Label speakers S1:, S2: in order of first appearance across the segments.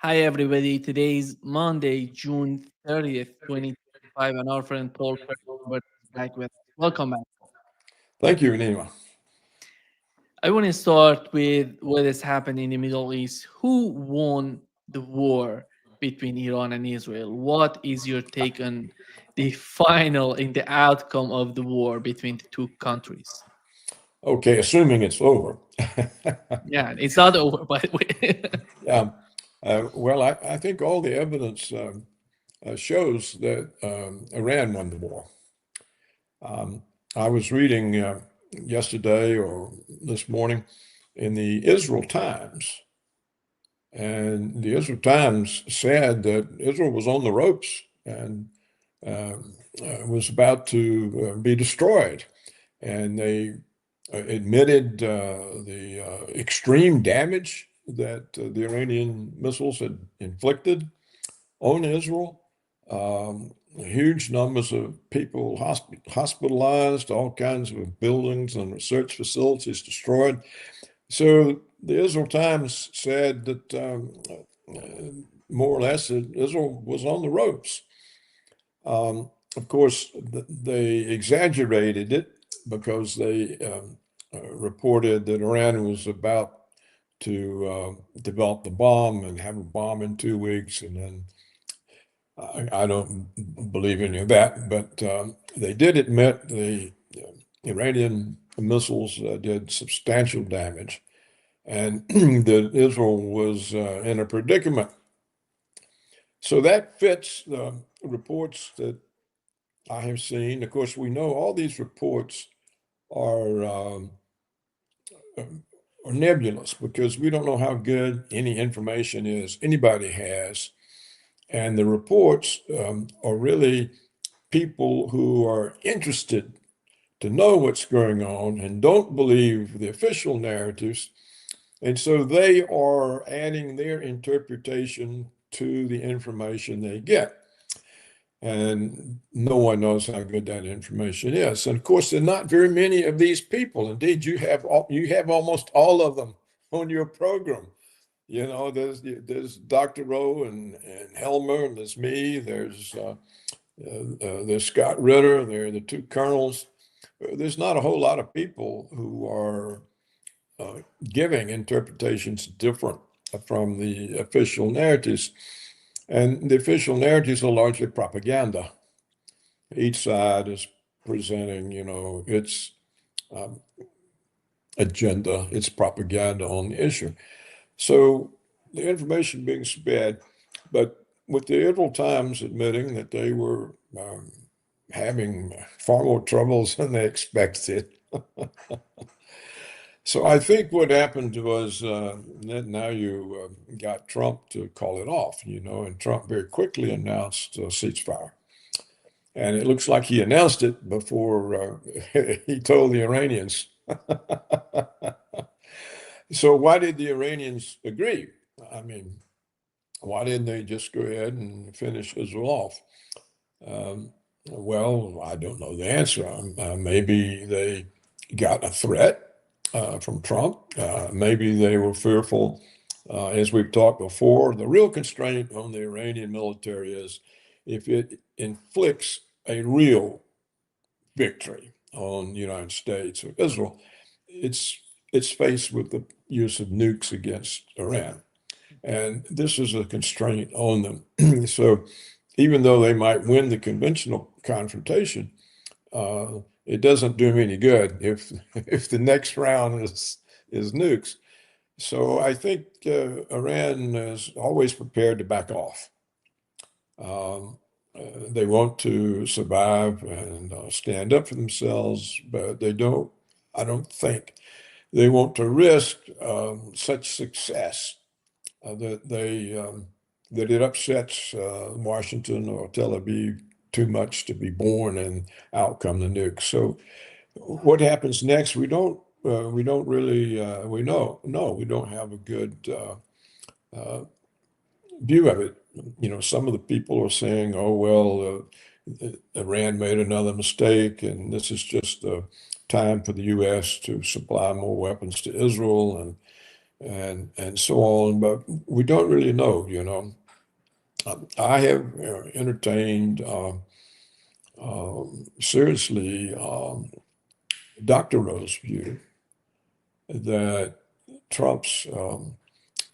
S1: Hi, everybody. Today's Monday, June 30th, 2025, and our friend Paul Robert is back with us. Welcome back.
S2: Thank you, Nima.
S1: I want to start with what is happening in the Middle East. Who won the war between Iran and Israel? What is your take on the final in the outcome of the war between the two countries?
S2: Okay, assuming it's over.
S1: Yeah, it's not over, by the way.
S2: Yeah. Well, I think all the evidence shows that Iran won the war. Um, I was reading yesterday or this morning in the Israel Times, and the Israel Times said that Israel was on the ropes and was about to be destroyed. And they admitted the extreme damage that the Iranian missiles had inflicted on Israel. Huge numbers of people hospitalized, all kinds of buildings and research facilities destroyed. So the Israel Times said that more or less that Israel was on the ropes. Of course, they exaggerated it because they reported that Iran was about to develop the bomb and have a bomb in 2 weeks. And then I don't believe any of that, but they did admit the Iranian missiles did substantial damage and that Israel was in a predicament. So that fits the reports that I have seen. Of course, we know all these reports are are nebulous because we don't know how good any information is anybody has, and the reports are really people who are interested to know what's going on and don't believe the official narratives, and so they are adding their interpretation to the information they get. And no one knows how good that information is. And of course, there are not very many of these people. Indeed, you have almost all of them on your program. You know, there's Dr. Rowe and Helmer, and there's me. There's Scott Ritter. There are the two colonels. There's not a whole lot of people who are giving interpretations different from the official narratives. And the official narratives are largely propaganda. Each side is presenting, its um, agenda, its propaganda on the issue. So the information being spread, but with the Israel Times admitting that they were having far more troubles than they expected. So I think what happened was that now you got Trump to call it off, and Trump very quickly announced a ceasefire. And it looks like he announced it before he told the Iranians. So why did the Iranians agree? I mean, why didn't they just go ahead and finish Israel off? Well, I don't know the answer. Maybe they got a threat from Trump. Maybe they were fearful, as we've talked before. The real constraint on the Iranian military is if it inflicts a real victory on the United States or Israel, it's faced with the use of nukes against Iran. And this is a constraint on them. So even though they might win the conventional confrontation, it doesn't do them any good if if the next round is nukes. So I think Iran is always prepared to back off. Um, they want to survive and stand up for themselves, but they don't. I don't think they want to risk such success that it upsets Washington or Tel Aviv too much to be born, and out come the nukes. So what happens next? We don't really we know no we don't have a good uh, view of it. Some of the people are saying, "Oh well, Iran made another mistake, and this is just time for the U.S. to supply more weapons to Israel." and so on, but we don't really know, you know. I have entertained seriously Dr. Rowe's view that Trump's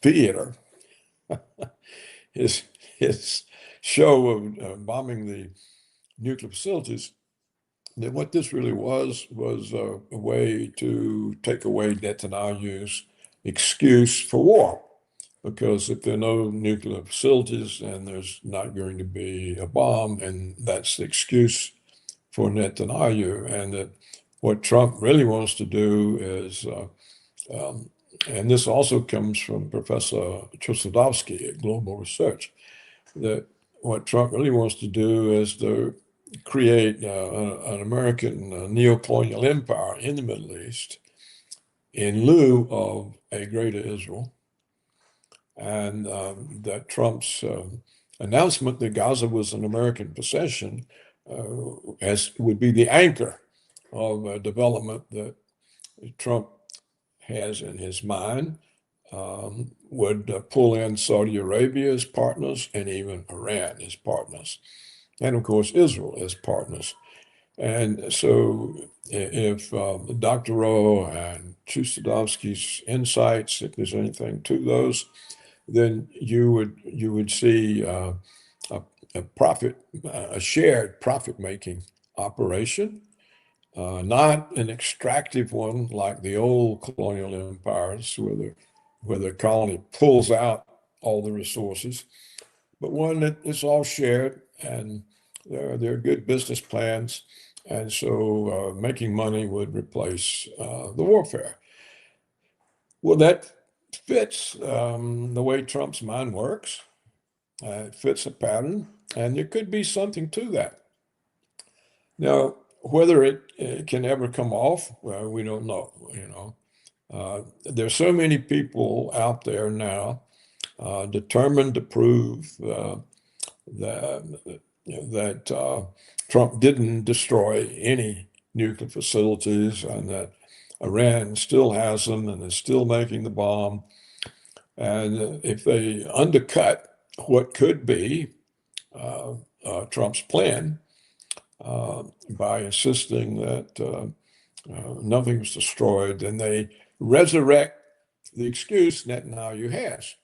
S2: theater, his his show of bombing the nuclear facilities, that what this really was a way to take away Netanyahu's excuse for war. Because if there are no nuclear facilities and there's not going to be a bomb, and that's the excuse for Netanyahu, and that what Trump really wants to do is, and this also comes from Professor Trusodowski at Global Research, that what Trump really wants to do is to create an American neo-colonial empire in the Middle East in lieu of a greater Israel. And that Trump's announcement that Gaza was an American possession as would be the anchor of a development that Trump has in his mind, would pull in Saudi Arabia as partners and even Iran as partners, and of course Israel as partners. And so if Dr. Rowe and Chustodowski's insights, if there's anything to those, then you would see a shared profit-making operation, not an extractive one like the old colonial empires, where the colony pulls out all the resources, but one that is all shared, and there are good business plans, and so making money would replace the warfare. Well, that fits the way Trump's mind works. It fits a pattern, and there could be something to that. Now, whether it can ever come off, well, we don't know. You know, there's so many people out there now determined to prove that Trump didn't destroy any nuclear facilities, and that Iran still has them and is still making the bomb. And if they undercut what could be Trump's plan by insisting that nothing was destroyed, then they resurrect the excuse Netanyahu has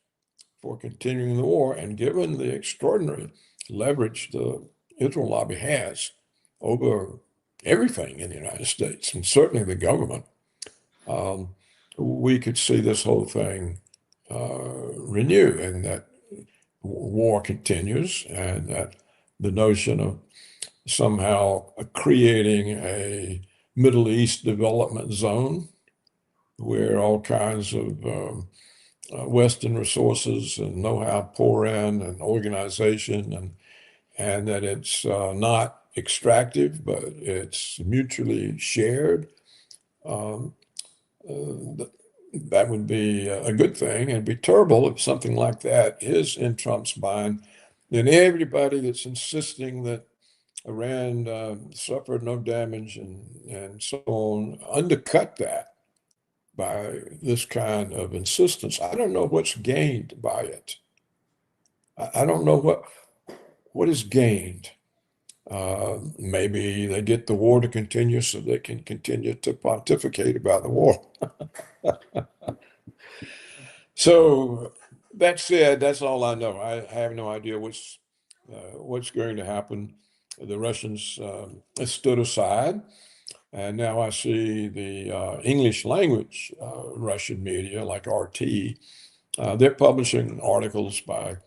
S2: for continuing the war. And given the extraordinary leverage the Israel lobby has over everything in the United States, and certainly the government, we could see this whole thing renew, and that war continues, and that the notion of somehow creating a Middle East development zone where all kinds of Western resources and know-how pour in, and organization, and that it's not extractive, but it's mutually shared. That would be a good thing. It'd be terrible if something like that is in Trump's mind. Then everybody that's insisting that Iran suffered no damage and so on undercut that by this kind of insistence. I don't know what's gained by it. I don't know what is gained. Maybe they get the war to continue so they can continue to pontificate about the war. So that said, that's all I know. I have no idea what's going to happen. The Russians stood aside, and now I see the English language Russian media like RT. They're publishing articles by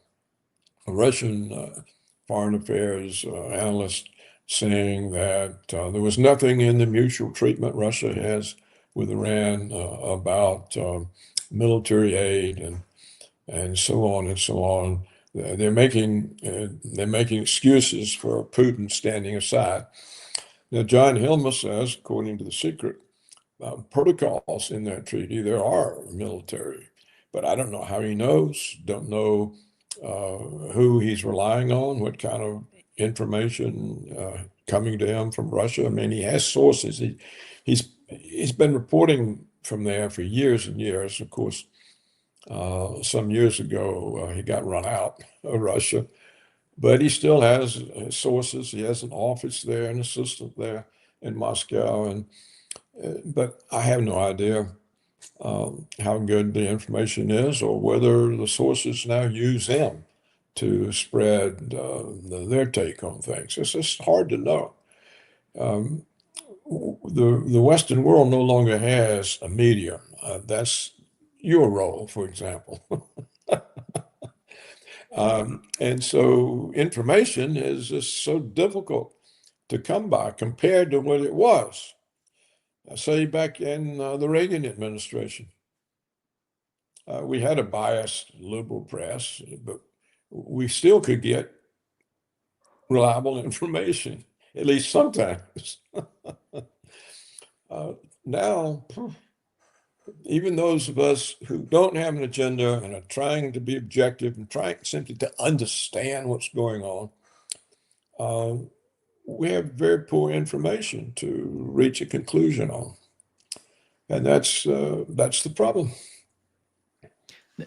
S2: Russian foreign affairs analysts saying that there was nothing in the mutual treatment Russia has with Iran about military aid and so on and so on. They're making excuses for Putin standing aside. Now, John Hilmer says, according to The Secret, protocols in that treaty, there are military, but I don't know how he knows, don't know who he's relying on, what kind of information coming to him from Russia. I mean, he has sources. He's been reporting from there for years and years. Of course, Some years ago, he got run out of Russia, but he still has sources. He has an office there, an assistant there in Moscow, and but I have no idea how good the information is, or whether the sources now use him to spread their take on things. It's just hard to know. Um, the Western world no longer has a media. That's your role, for example. And so information is just so difficult to come by compared to what it was, say, back in the Reagan administration. We had a biased liberal press, but we still could get reliable information, at least sometimes. Now, even those of us who don't have an agenda and are trying to be objective and trying simply to understand what's going on, we have very poor information to reach a conclusion on, and that's the problem.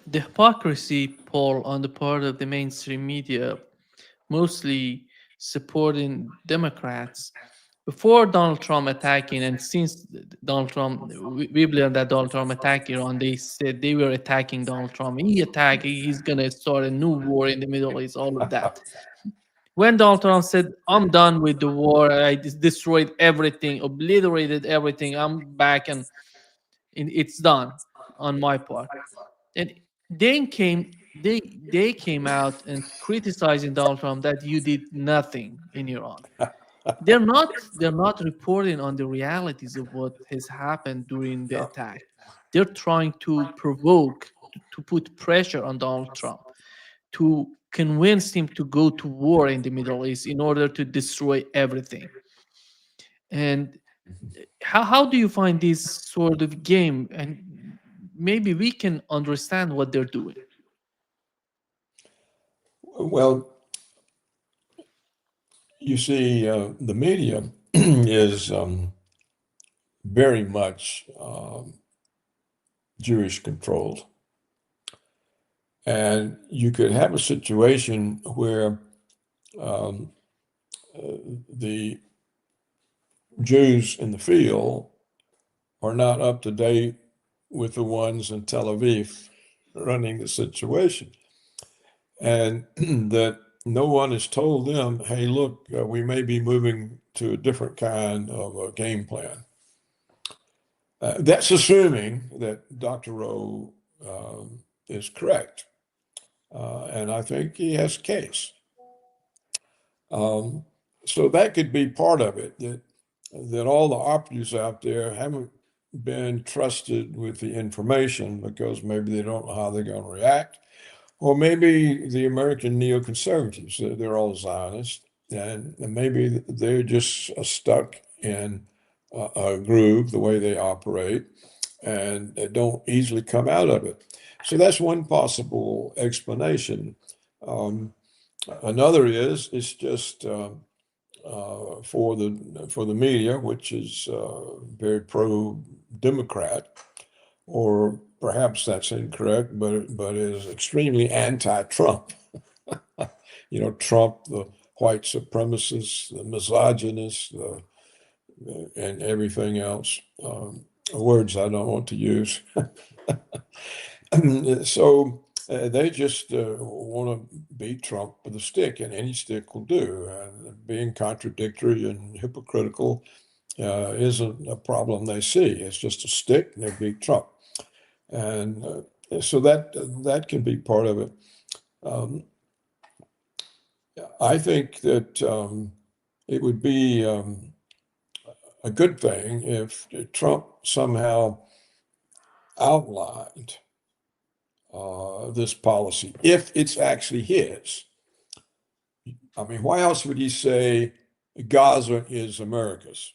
S1: The hypocrisy, Paul, on the part of the mainstream media, mostly supporting Democrats. Before Donald Trump attacking, and since Donald Trump, we've learned that Donald Trump attacked Iran, they said they were attacking Donald Trump. He attacked, he's going to start a new war in the Middle East, all of that. When Donald Trump said, I'm done with the war, I destroyed everything, obliterated everything, I'm back, and it's done on my part. And then they came out and criticizing Donald Trump that you did nothing in Iran. They're not reporting on the realities of what has happened during the
S2: Yeah.
S1: attack. They're trying to provoke, to put pressure on Donald Trump, to convince him to go to war in the Middle East in order to destroy everything. And how do you find this sort of game? And maybe we can understand what they're doing.
S2: Well, you see, the media is very much Jewish controlled. And you could have a situation where um, the Jews in the field are not up to date with the ones in Tel Aviv running the situation. And that no one has told them, hey, look, we may be moving to a different kind of a game plan. That's assuming that Dr. Rowe is correct. And I think he has a case. So that could be part of it, that all the operatives out there haven't been trusted with the information because maybe they don't know how they're going to react. Or maybe the American neoconservatives, they're all Zionists, and maybe they're just stuck in a groove, the way they operate, and they don't easily come out of it. So that's one possible explanation. Another is it's just for the media, which is very pro-Democrat, or perhaps that's incorrect, but is extremely anti-Trump. Trump, the white supremacist, the misogynist, and everything else. Words I don't want to use. So they just want to beat Trump with a stick, and any stick will do. And being contradictory and hypocritical isn't a problem they see. It's just a stick, and they beat Trump. And so that can be part of it. I think that it would be a good thing if Trump somehow outlined this policy, if it's actually his. I mean, why else would he say Gaza is America's?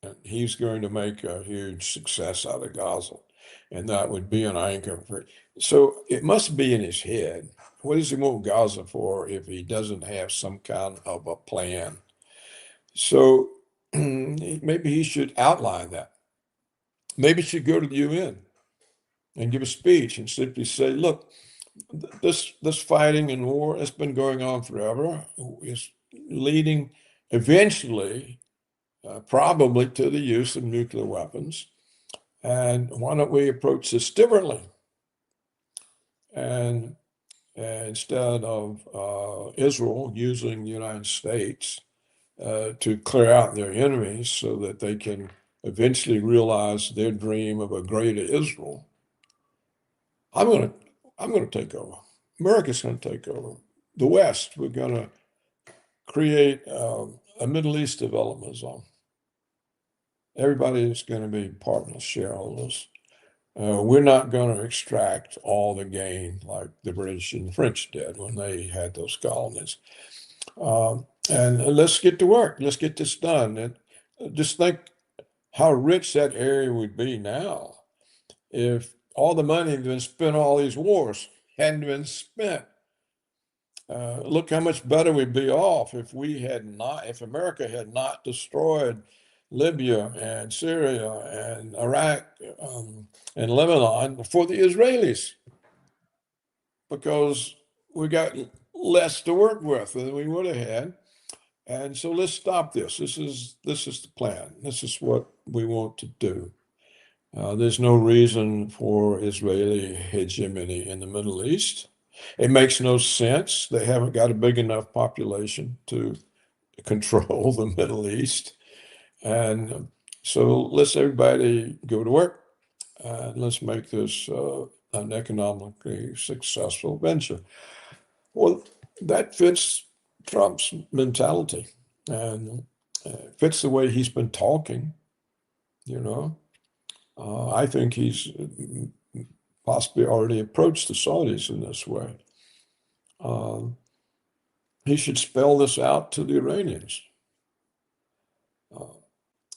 S2: And he's going to make a huge success out of Gaza, and that would be an anchor for it. So it must be in his head. What does he want Gaza for if he doesn't have some kind of a plan? So maybe he should outline that. Maybe he should go to the UN and give a speech and simply say, look, this fighting and war has been going on forever, is leading eventually, probably to the use of nuclear weapons. And why don't we approach this differently? And instead of Israel using the United States to clear out their enemies so that they can eventually realize their dream of a greater Israel, I'm going to I'm going to take over. America's going to take over. The West, we're going to create a Middle East development zone. Everybody is going to be partners, shareholders. We're not going to extract all the gain like the British and the French did when they had those colonies. And let's get to work. Let's get this done. And just think how rich that area would be now if all the money that's been spent on all these wars hadn't been spent. Look how much better we'd be off if if America had not destroyed Libya and Syria and Iraq and Lebanon for the Israelis, because we got less to work with than we would have had. And so let's stop this. This is the plan. This is what we want to do. There's no reason for Israeli hegemony in the Middle East. It makes no sense. They haven't got a big enough population to control the Middle East. And so let's everybody go to work and let's make this an economically successful venture. Well, that fits Trump's mentality and fits the way he's been talking, you know. I think he's possibly already approached the Saudis in this way. He should spell this out to the Iranians.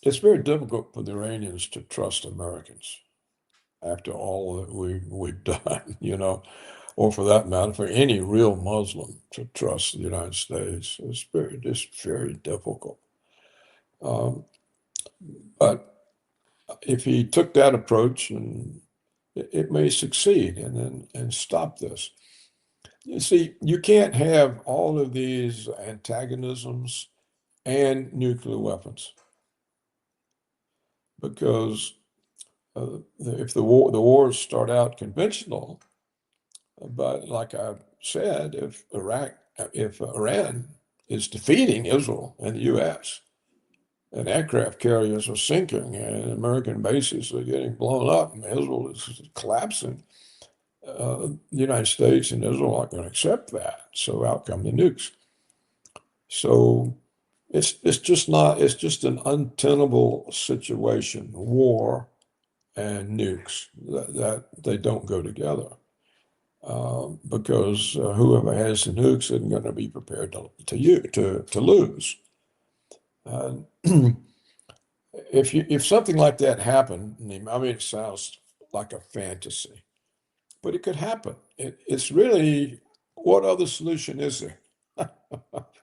S2: It's very difficult for the Iranians to trust Americans after all that we've done, or for that matter, for any real Muslim to trust the United States. It's just very difficult. But if he took that approach, and it may succeed and stop this. You see, you can't have all of these antagonisms and nuclear weapons, because if the wars start out conventional, but like I said, if Iran is defeating Israel and the U.S., and aircraft carriers are sinking and American bases are getting blown up and Israel is collapsing, the United States and Israel aren't going to accept that. So out come the nukes. So it's just an untenable situation, war and nukes, that they don't go together. Because whoever has the nukes isn't going to be prepared to lose. If something like that happened, I mean, it sounds like a fantasy, but it could happen. It's really, what other solution is there?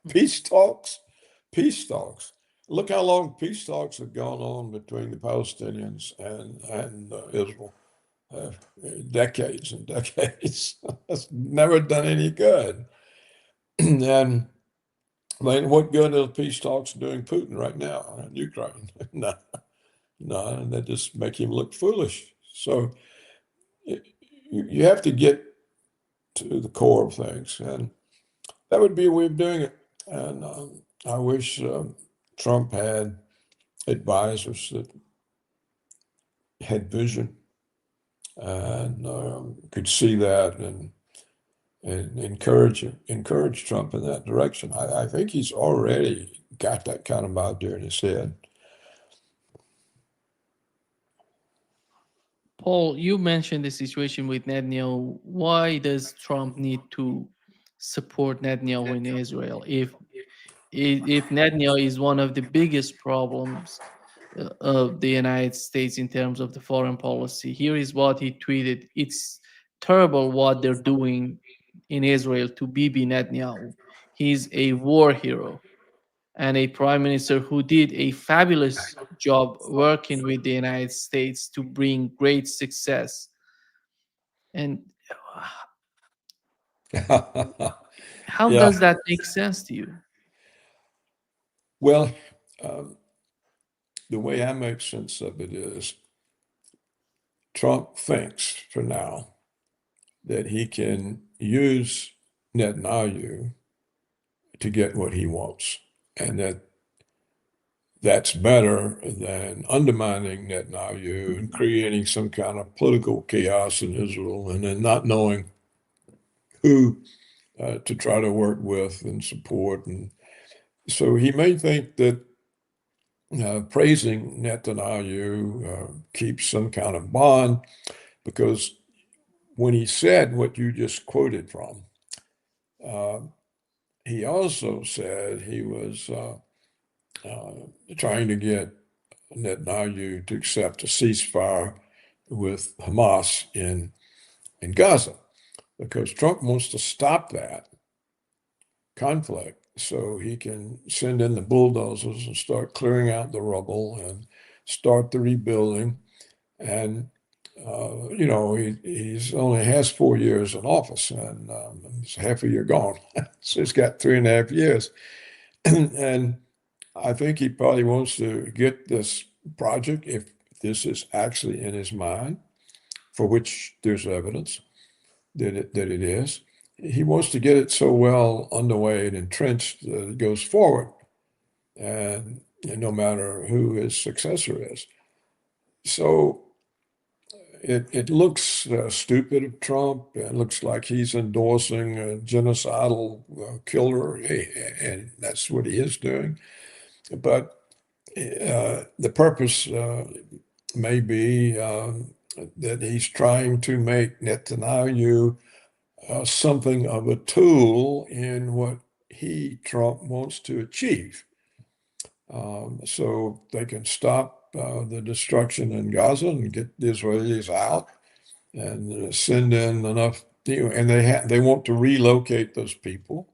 S2: Peace talks, peace talks. Look how long peace talks have gone on between the Palestinians and Israel. Decades and decades. It's never done any good. And I mean, what good are peace talks doing Putin right now in Ukraine? No, no, they just make him look foolish. So you have to get to the core of things, and that would be a way of doing it. And I wish Trump had advisors that had vision and could see that and encourage Trump in that direction. I think he's already got that kind of idea in his head.
S1: Paul, you mentioned the situation with Netanyahu. Why does Trump need to support Netanyahu in Israel? If Netanyahu is one of the biggest problems of the United States in terms of the foreign policy, here is what he tweeted: "It's terrible what they're doing in Israel to Bibi Netanyahu. He's a war hero and a prime minister who did a fabulous job working with the United States to bring great success. And how
S2: Yeah.
S1: does that make sense to you?
S2: Well, um, the way I make sense of it is Trump thinks for now that he can use Netanyahu to get what he wants, and that's better than undermining Netanyahu and creating some kind of political chaos in Israel, and then not knowing who to try to work with and support. And so he may think that praising Netanyahu keeps some kind of bond, because when he said what you just quoted from, uh, he also said he was trying to get Netanyahu to accept a ceasefire with Hamas in Gaza, because Trump wants to stop that conflict so he can send in the bulldozers and start clearing out the rubble and start the rebuilding. And he's only has 4 years in office, and it's half a year gone. So he's got 3.5 years. And I think he probably wants to get this project, if this is actually in his mind, for which there's evidence that it is. He wants to get it so well underway and entrenched that it goes forward, and no matter who his successor is. So it looks stupid of Trump. It looks like he's endorsing a genocidal killer, and that's what he is doing. But the purpose may be that he's trying to make Netanyahu something of a tool in what Trump, wants to achieve. So they can stop the destruction in Gaza and get the Israelis out, and send in enough, and they want to relocate those people,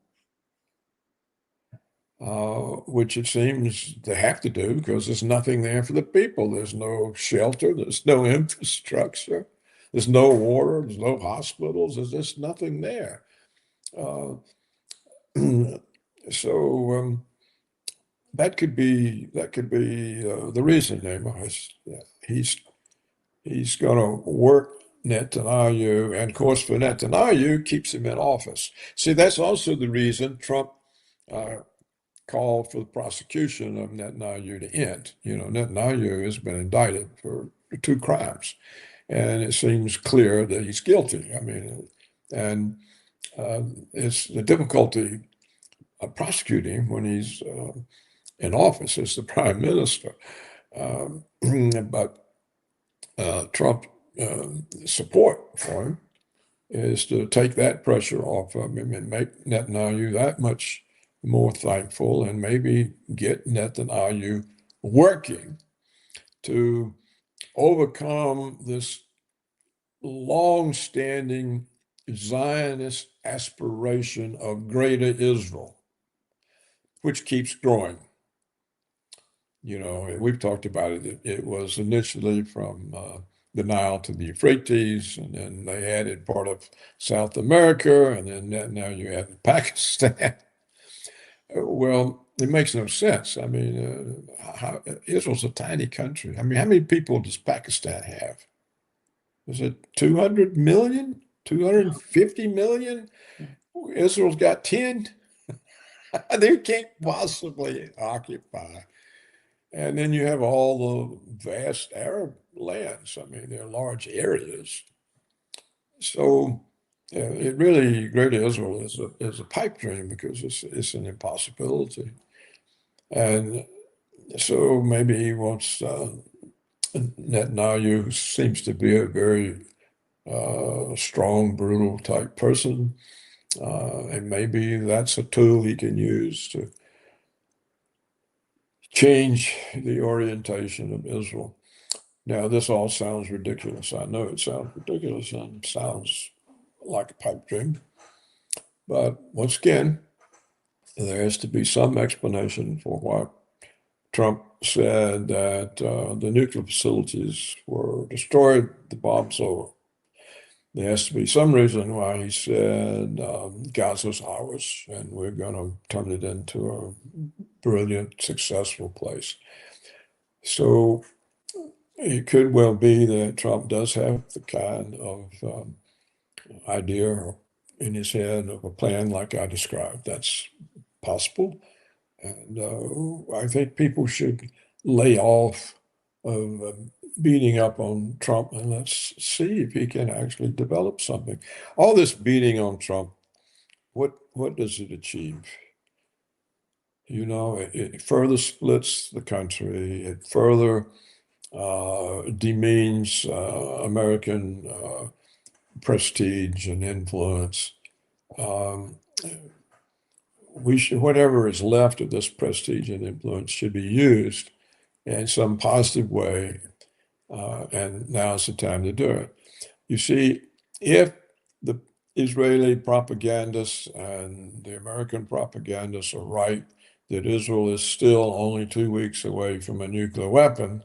S2: which it seems they have to do because there's nothing there for the people. There's no shelter, there's no infrastructure, there's no water, there's no hospitals, there's just nothing there. Uh, so that could be the reason, Amos. He's going to work Netanyahu, and of course, for Netanyahu, keeps him in office. See, that's also the reason Trump uh, called for the prosecution of Netanyahu to end. Netanyahu has been indicted for 2 crimes, and it seems clear that he's guilty. I mean, and it's the difficulty of prosecuting him when he's in office as the prime minister. But Trump support for him is to take that pressure off of him and make Netanyahu that much more thankful, and maybe get Netanyahu working to overcome this long-standing Zionist aspiration of greater Israel, which keeps growing. We've talked about it. It was initially from the Nile to the Euphrates, and then they added part of South America, and then now you add Pakistan. Well, it makes no sense. I mean, Israel's a tiny country. I mean, how many people does Pakistan have? Is it 200 million? 250 million? Israel's got 10. They can't possibly occupy. And then you have all the vast Arab lands. I mean, they're large areas. So it really, Greater Israel is a pipe dream, because it's an impossibility. And so maybe he wants Netanyahu, who seems to be a very strong, brutal type person, and maybe that's a tool he can use to change the orientation of Israel. Now, this all sounds ridiculous. I know it sounds ridiculous and sounds like a pipe dream. But once again, there has to be some explanation for why Trump said that the nuclear facilities were destroyed, the bomb's over. there has to be some reason why he said Gaza's ours, and we're going to turn it into a brilliant, successful place. So it could well be that Trump does have the kind of idea in his head of a plan like I described. That's possible. And I think people should lay off of beating up on Trump and let's see if he can actually develop something. All this beating on Trump, what does it achieve? You know, it further splits the country. It further demeans American prestige and influence. Um, whatever is left of this prestige and influence should be used in some positive way, and now's the time to do it. You see, if the Israeli propagandists and the American propagandists are right that Israel is still only 2 weeks away from a nuclear weapon,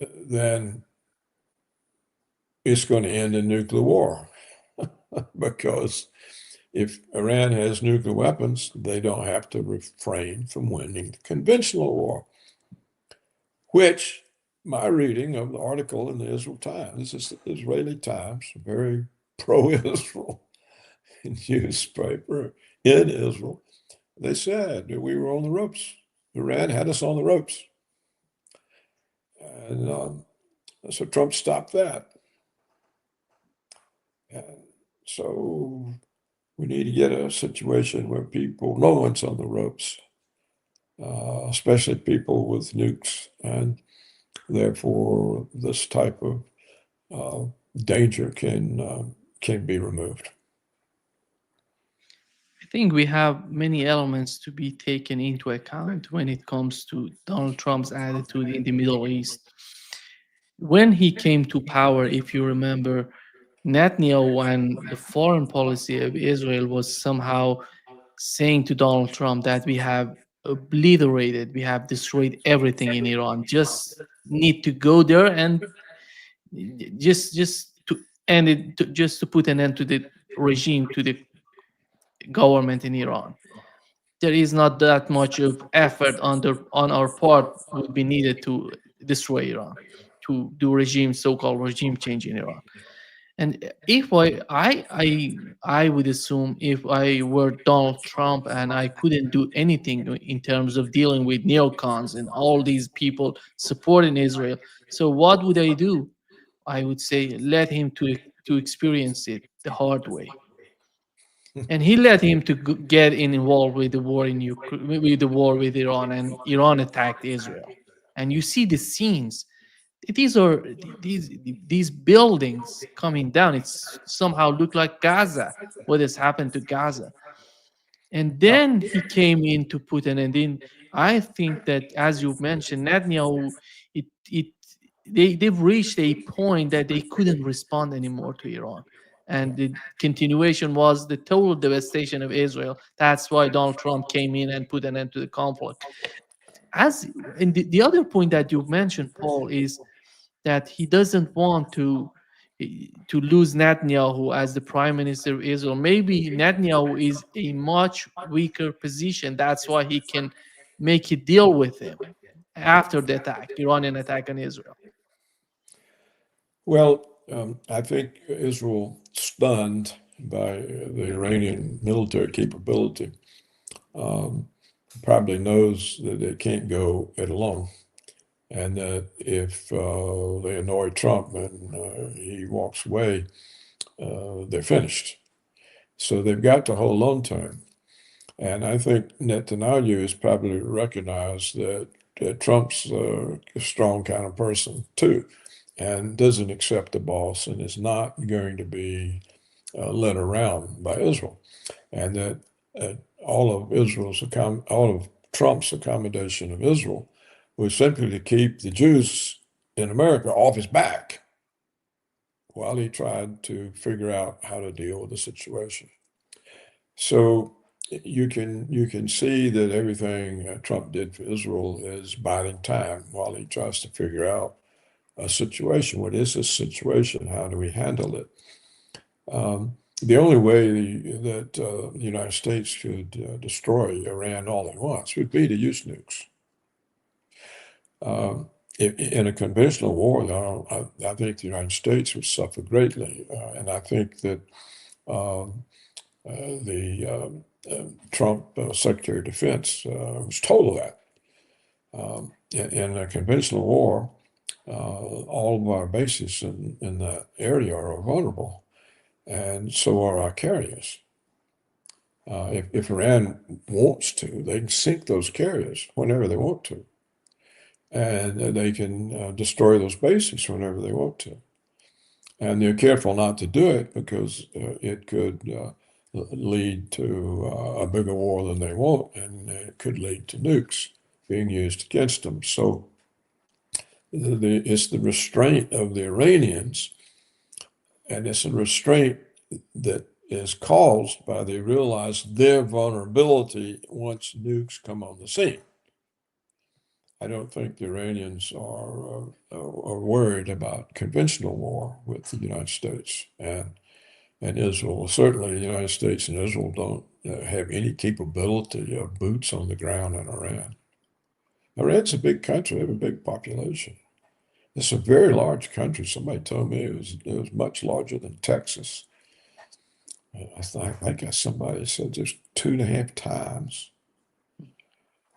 S2: then it's going to end in nuclear war. Because if Iran has nuclear weapons, they don't have to refrain from winning the conventional war, which my reading of the article in the Israel Times, this is the Israeli Times, a very pro-Israel newspaper in Israel, they said that we were on the ropes. Iran had us on the ropes. And so Trump stopped that. And so we need to get a situation where no one's on the ropes, especially people with nukes. And therefore, this type of danger can be removed.
S1: I think we have many elements to be taken into account when it comes to Donald Trump's attitude in the Middle East. When he came to power, if you remember, Netanyahu and the foreign policy of Israel was somehow saying to Donald Trump that we have obliterated, we have destroyed everything in Iran. Just need to go there and just to end it, just to put an end to the regime, to the government in Iran. There is not that much of effort on our part would be needed to destroy Iran, to do so-called regime change in Iran. And if I would assume if I were Donald Trump and I couldn't do anything in terms of dealing with neocons and all these people supporting Israel, so what would I do? I would say let him to experience it the hard way, and he let him to get involved with the war in Ukraine, with the war with Iran, and Iran attacked Israel. And you see the scenes. These are these buildings coming down. It's somehow look like Gaza. What has happened to Gaza? And then he came in to put an end in. I think that, as you mentioned, Netanyahu, it they've reached a point that they couldn't respond anymore to Iran. And the continuation was the total devastation of Israel. That's why Donald Trump came in and put an end to the conflict. As and the other point that you mentioned, Paul, is that he doesn't want to lose Netanyahu as the prime minister of Israel. Maybe Netanyahu is a much weaker position. That's why he can make a deal with him after the attack, Iranian attack on Israel.
S2: Well, I think Israel, stunned by the Iranian military capability, probably knows that they can't go it alone, and that if they annoy Trump and he walks away, they're finished. So they've got to hold on to him. And I think Netanyahu has probably recognized that Trump's a strong kind of person too, and doesn't accept the boss and is not going to be led around by Israel. And that all of Trump's accommodation of Israel was simply to keep the Jews in America off his back while he tried to figure out how to deal with the situation. So you can see that everything Trump did for Israel is biding time while he tries to figure out a situation. What is this situation? How do we handle it? The only way that the United States could destroy Iran all at once would be to use nukes. In a conventional war, though, I think the United States would suffer greatly, and I think that the Trump Secretary of Defense was told of that. In a conventional war, all of our bases in that area are vulnerable, and so are our carriers. If Iran wants to, they can sink those carriers whenever they want to, and they can destroy those bases whenever they want to. And they're careful not to do it because it could lead to a bigger war than they want, and it could lead to nukes being used against them. So it's the restraint of the Iranians, and it's a restraint that is caused by they realize their vulnerability once nukes come on the scene. I don't think the Iranians are worried about conventional war with the United States and Israel. Certainly, the United States and Israel don't have any capability of boots on the ground in Iran. Iran's a big country; they have a big population. It's a very large country. Somebody told me it was much larger than Texas. I think somebody said just 2.5 times.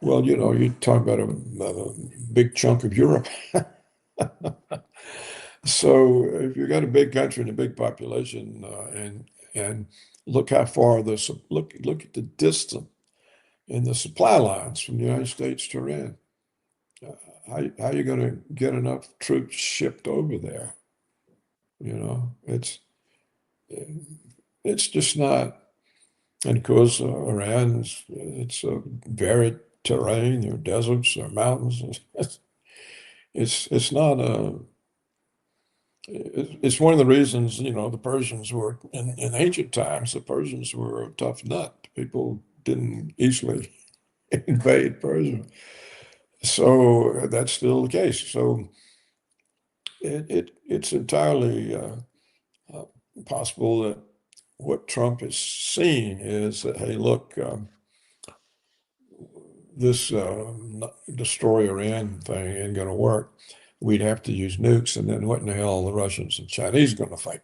S2: Well, you talk about a big chunk of Europe. So if you've got a big country and a big population, and look how far look at the distance in the supply lines from the United States to Iran. How are you going to get enough troops shipped over there? It's just not. And of course, Iran's it's a varied terrain. There are deserts, there are mountains. It's not a. It's one of the reasons the Persians were in ancient times. The Persians were a tough nut. People didn't easily invade Persia. So that's still the case. So it's entirely possible that what Trump is seeing is that, hey, look, this destroy Iran thing ain't going to work. We'd have to use nukes, and then what in the hell are the Russians and Chinese going to fight?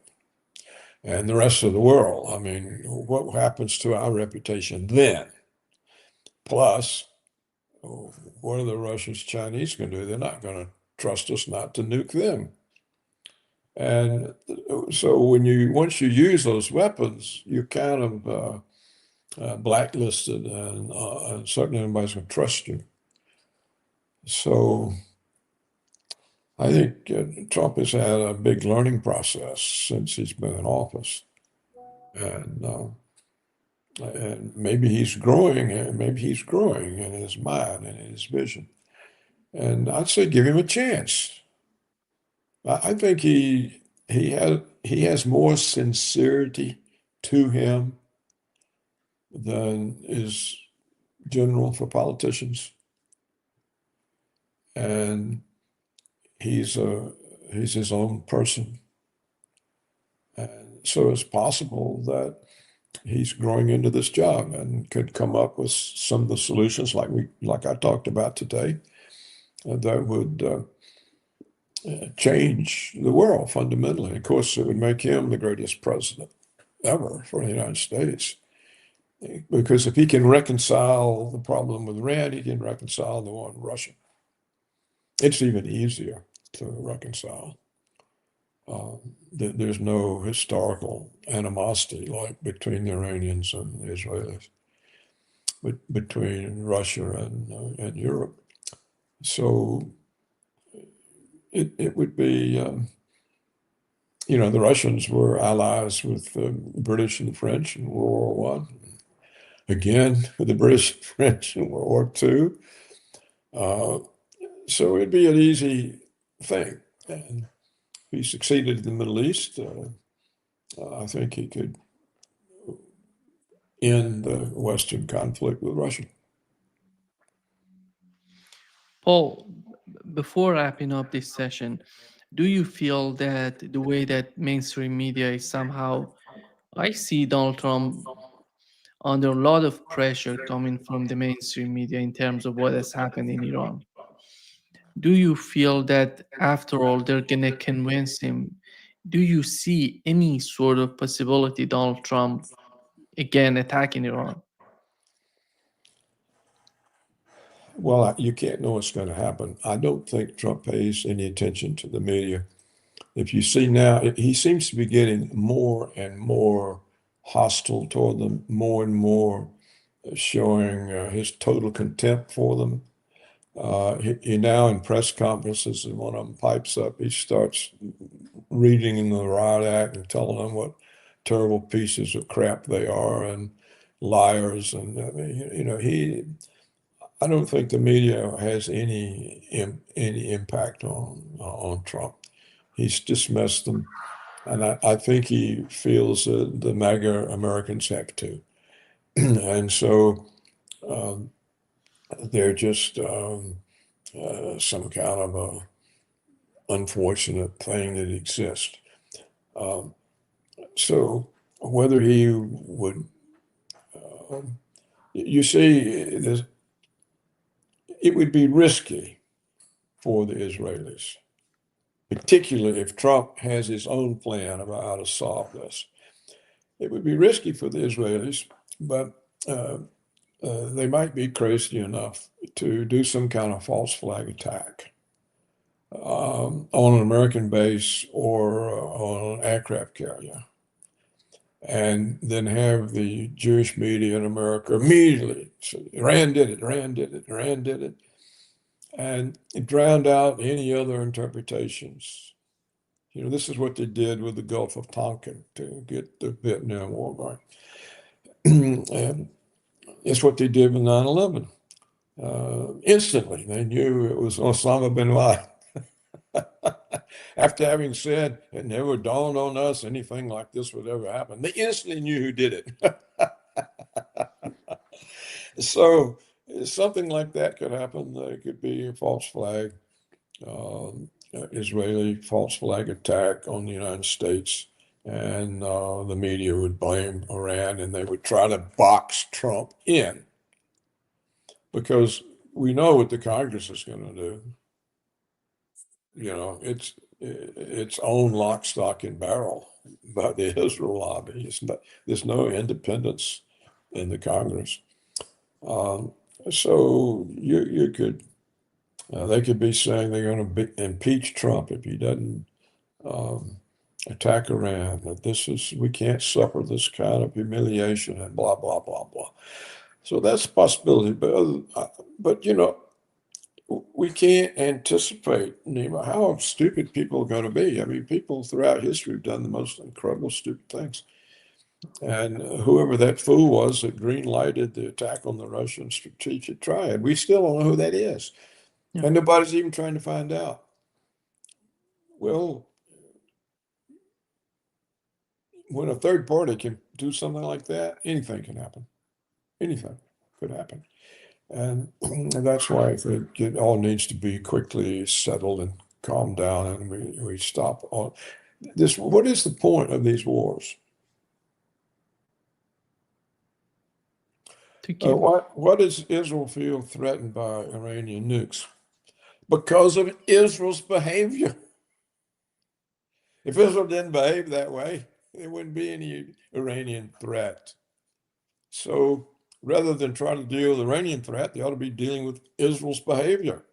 S2: And the rest of the world. I mean, what happens to our reputation then? Plus, what are the Russians, Chinese going to do? They're not going to trust us not to nuke them. And so once you use those weapons, you're kind of blacklisted, and certainly nobody's going to trust you. So I think Trump has had a big learning process since he's been in office, and maybe he's growing, in his mind and in his vision. And I'd say give him a chance. I think he has more sincerity to him than is general for politicians, and he's his own person, and so it's possible that he's growing into this job and could come up with some of the solutions like I talked about today that would change the world fundamentally. Of course, it would make him the greatest president ever for the United States. Because if he can reconcile the problem with Iran, he can reconcile the one with Russia. It's even easier to reconcile. There's no historical animosity like between the Iranians and the Israelis, but between Russia and Europe. So it would be, the Russians were allies with the British and the French in World War I. Again, with the British and French in World War II. So it'd be an easy thing. And if he succeeded in the Middle East, I think he could end the Western conflict with Russia.
S1: Paul, before wrapping up this session, Do you feel that the way that mainstream media is somehow, I see Donald Trump under a lot of pressure coming from the mainstream media in terms of what has happened in Iran? Do you feel that after all they're gonna convince him? Do you see any sort of possibility Donald Trump again attacking Iran?
S2: Well, you can't know what's going to happen. I don't think Trump pays any attention to the media. If you see now, he seems to be getting more and more hostile toward them, more and more showing his total contempt for them. He now in press conferences, and one of them pipes up, he starts reading in the riot act and telling them what terrible pieces of crap they are and liars. And I don't think the media has any impact on Trump. He's dismissed them, and I think he feels that the MAGA Americans have to, and so um, they're just some kind of a unfortunate thing that exists. Um, so whether he would, you see, it would be risky for the Israelis, particularly if Trump has his own plan about how to solve this. It would be risky for the Israelis, but they might be crazy enough to do some kind of false flag attack on an American base or on an aircraft carrier, and then have the Jewish media in America immediately say, Iran did it, Iran did it, Iran did it, and it drowned out any other interpretations. This is what they did with the Gulf of Tonkin to get the Vietnam War going. And it's what they did with 9/11. Instantly, they knew it was Osama bin Laden. After having said it never dawned on us anything like this would ever happen, they instantly knew who did it. So something like that could happen. It could be a false flag, Israeli false flag attack on the United States, and the media would blame Iran, and they would try to box Trump in because we know what the Congress is going to do. It's its own lock, stock, and barrel by the Israel lobby. There's no independence in the Congress. So you could, they could be saying they're going to impeach Trump if he doesn't attack Iran. That we can't suffer this kind of humiliation and blah blah blah blah. So that's a possibility, but we can't anticipate, Nima, how stupid people are going to be. I mean, people throughout history have done the most incredible stupid things. And whoever that fool was that green lighted the attack on the Russian strategic triad, we still don't know who that is.
S1: Yeah.
S2: And nobody's even trying to find out. Well, when a third party can do something like that, anything can happen. Anything could happen. And that's why I think it all needs to be quickly settled and calmed down, and we stop all this. What is the point of these wars?
S1: To keep.
S2: Why does Israel feel threatened by Iranian nukes? Because of Israel's behavior. If Israel didn't behave that way, there wouldn't be any Iranian threat. So rather than try to deal with the Iranian threat, they ought to be dealing with Israel's behavior.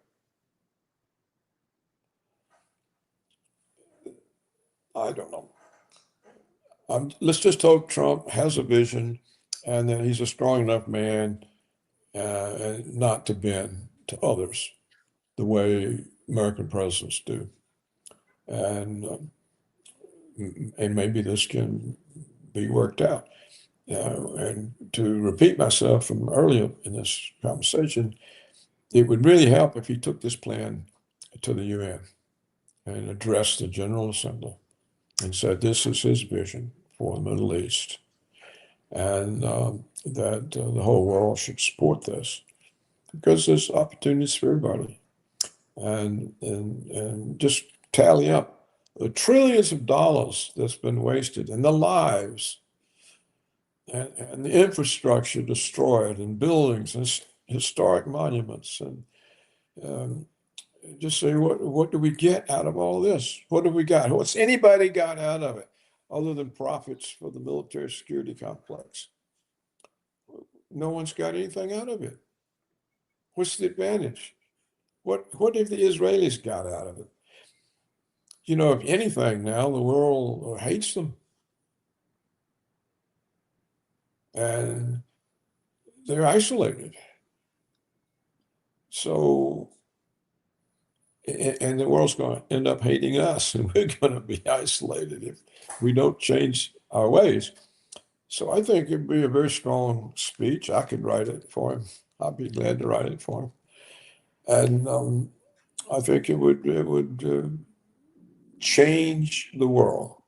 S2: I don't know. Let's just hope Trump has a vision and that he's a strong enough man not to bend to others the way American presidents do. And maybe this can be worked out. And to repeat myself from earlier in this conversation, it would really help if he took this plan to the UN and addressed the General Assembly and said this is his vision for the Middle East, and that the whole world should support this because there's opportunities for everybody, and just tally up the trillions of dollars that's been wasted and the lives and the infrastructure destroyed and buildings and historic monuments and um, just say, what do we get out of all this? What have we got? What's anybody got out of it other than profits for the military security complex? No one's got anything out of it. What's the advantage? What have the Israelis got out of it? You know, if anything now, the world hates them. And they're isolated. So, and the world's going to end up hating us, and we're going to be isolated if we don't change our ways. So I think it'd be a very strong speech. I could write it for him. I'd be glad to write it for him. And I think it would change the world.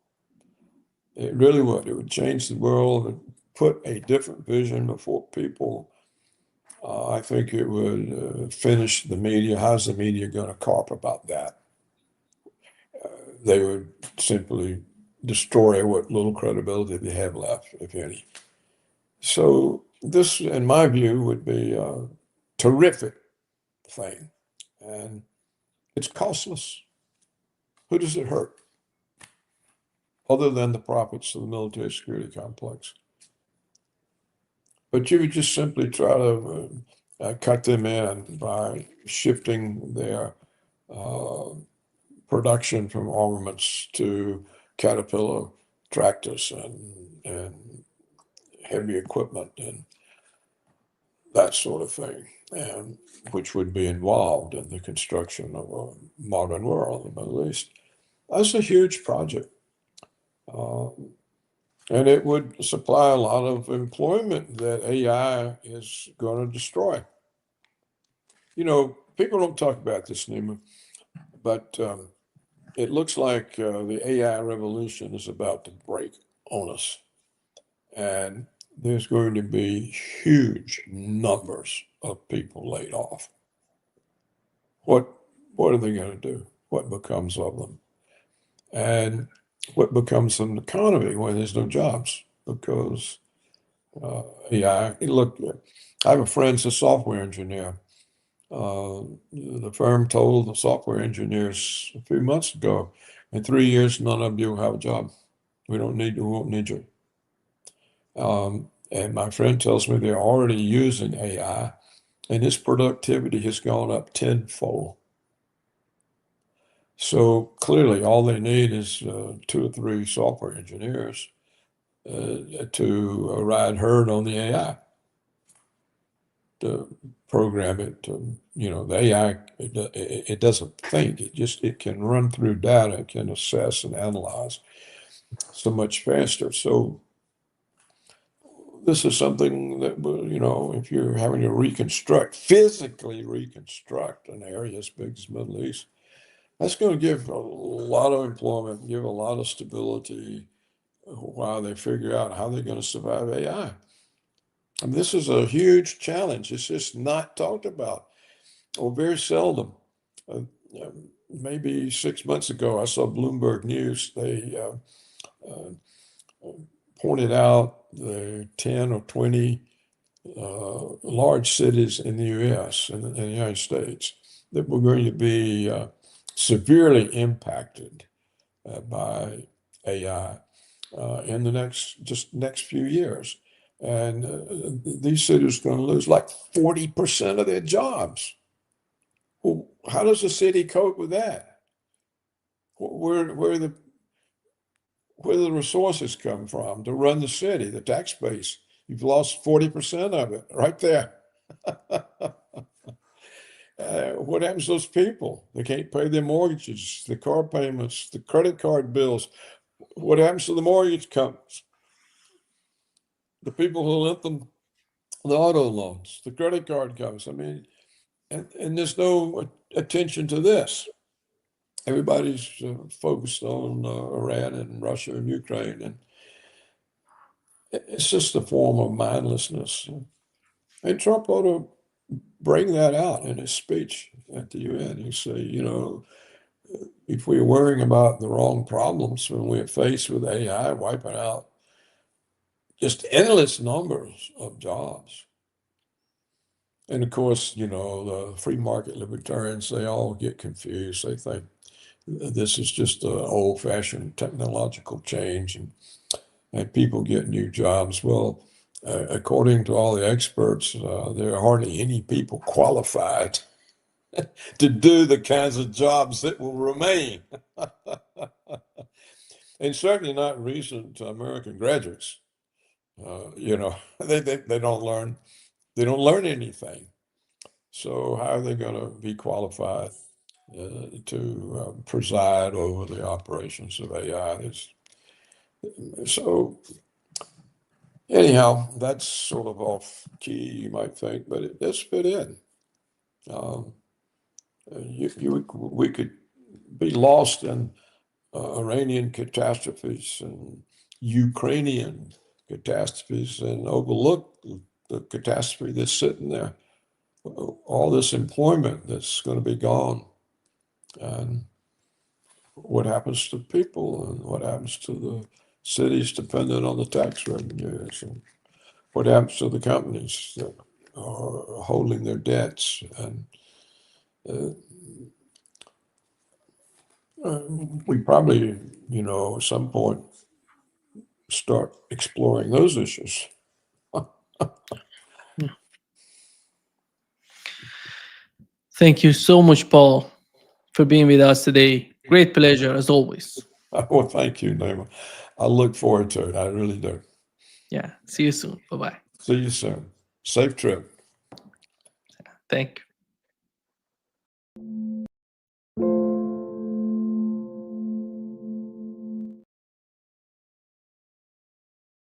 S2: It really would. It would change the world and put a different vision before people. I think it would finish the media. How's the media going to carp about that? They would simply destroy what little credibility they have left, if any. So this, in my view, would be a terrific thing. And it's costless. Who does it hurt? Other than the profits of the military security complex. But you would just simply try to cut them in by shifting their production from armaments to Caterpillar tractors and heavy equipment and that sort of thing, and which would be involved in the construction of a modern world in the Middle East. That's a huge project. And it would supply a lot of employment that AI is going to destroy. You know, people don't talk about this anymore, but it looks like the AI revolution is about to break on us. And there's going to be huge numbers of people laid off. What are they going to do? What becomes of them? And what becomes of the economy when there's no jobs? Because AI, look, I have a friend who's a software engineer. The firm told the software engineers a few months ago, in 3 years, none of you will have a job. We won't need you. And my friend tells me they're already using AI, and his productivity has gone up tenfold. So clearly, all they need is 2 or 3 software engineers to ride herd on the AI, to program it. To, the AI, it doesn't think. It can run through data, it can assess and analyze so much faster. So this is something that, if you're having to physically reconstruct an area as big as the Middle East, that's going to give a lot of employment, give a lot of stability while they figure out how they're going to survive AI. I mean, this is a huge challenge. It's just not talked about, or very seldom. Uh, Maybe 6 months ago, I saw Bloomberg News. They pointed out the 10 or 20 large cities in the U.S. and the United States that were going to be severely impacted by AI in the next few years. And these cities are going to lose like 40% of their jobs. Well, how does a city cope with that? Where the resources come from to run the city, the tax base? You've lost 40% of it right there. What happens to those people? They can't pay their mortgages, the car payments, the credit card bills. What happens to the mortgage companies? The people who lent them the auto loans, the credit card companies. I mean, and there's no attention to this. Everybody's focused on Iran and Russia and Ukraine, and it's just a form of mindlessness. And Trump ought to bring that out in his speech at the UN. He say, if we're worrying about the wrong problems when we're faced with AI wiping out just endless numbers of jobs. And of course, the free market libertarians, they all get confused. They think this is just an old-fashioned technological change and people get new jobs. Well, according to all the experts, there are hardly any people qualified to do the kinds of jobs that will remain. And certainly not recent American graduates. They don't learn anything. So how are they going to be qualified to preside over the operations of AI? So anyhow, that's sort of off key, you might think, but it does fit in. We could be lost in Iranian catastrophes and Ukrainian catastrophes and overlook the catastrophe that's sitting there. All this employment that's going to be gone, and what happens to people, and what happens to the cities dependent on the tax revenues, and what happens to the companies that are holding their debts. And we probably, at some point start exploring those issues.
S1: Thank you so much, Paul, for being with us today. Great pleasure, as always.
S2: Well, thank you, Naima. I look forward to it. I really do.
S1: Yeah. See you soon. Bye bye.
S2: See you soon. Safe trip.
S1: Thank you.